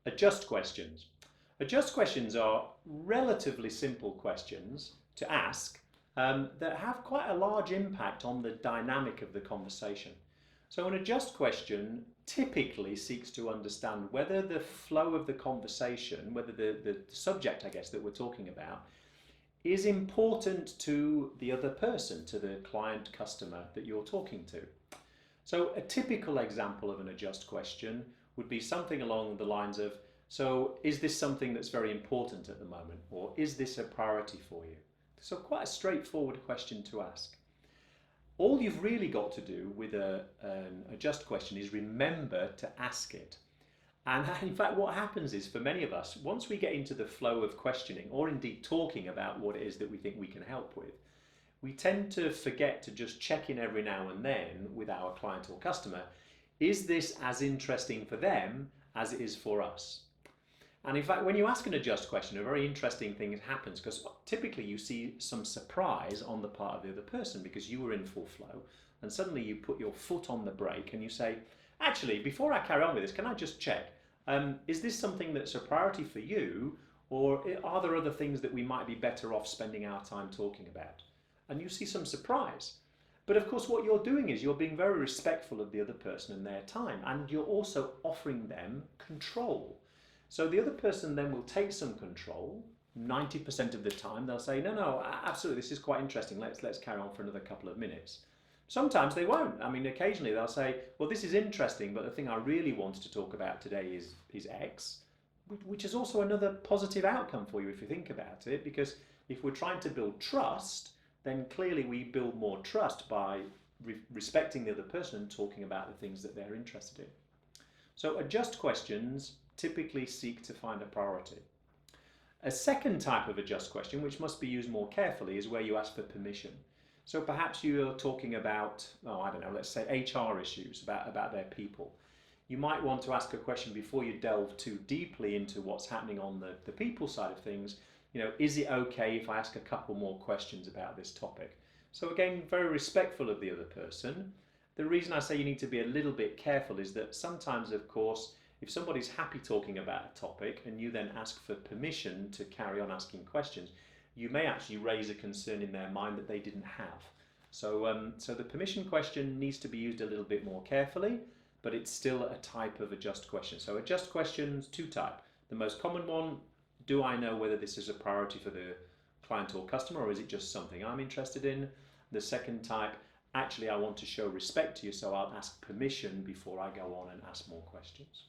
Adjust questions. Adjust questions are relatively simple questions to ask that have quite a large impact on the dynamic of the conversation. So an adjust question typically seeks to understand whether the flow of the conversation, whether the subject, I guess, that we're talking about, is important to the other person, to the client, customer that you're talking to. So a typical example of an adjust question would be something along the lines of, so is this something that's very important at the moment, or is this a priority for you? So quite a straightforward question to ask. All you've really got to do with an adjust question is remember to ask it. And in fact, what happens is for many of us, once we get into the flow of questioning, or indeed talking about what it is that we think we can help with, we tend to forget to just check in every now and then with our client or customer. Is this as interesting for them as it is for us? And in fact, when you ask an adjust question, a very interesting thing happens because typically you see some surprise on the part of the other person because you were in full flow and suddenly you put your foot on the brake and you say, actually, before I carry on with this, can I just check? Is this something that's a priority for you, or are there other things that we might be better off spending our time talking about? And you see some surprise. But of course, what you're doing is you're being very respectful of the other person and their time, and you're also offering them control. So the other person then will take some control. 90% of the time they'll say, no, absolutely, this is quite interesting. Let's carry on for another couple of minutes. Sometimes they won't. I mean, occasionally they'll say, well, this is interesting, but the thing I really wanted to talk about today is X, which is also another positive outcome for you if you think about it, because if we're trying to build trust, then clearly we build more trust by respecting the other person and talking about the things that they're interested in. So adjust questions typically seek to find a priority. A second type of adjust question, which must be used more carefully, is where you ask for permission. So perhaps you're talking about, I don't know, let's say HR issues about their people. You might want to ask a question before you delve too deeply into what's happening on the people side of things. Is it okay if I ask a couple more questions about this topic? So again, very respectful of the other person. The reason I say you need to be a little bit careful is that sometimes, of course, if somebody's happy talking about a topic and you then ask for permission to carry on asking questions, you may actually raise a concern in their mind that they didn't have. So the permission question needs to be used a little bit more carefully, but it's still a type of adjust question. So adjust questions, two types. The most common one, do I know whether this is a priority for the client or customer, or is it just something I'm interested in? The second type, actually I want to show respect to you, so I'll ask permission before I go on and ask more questions.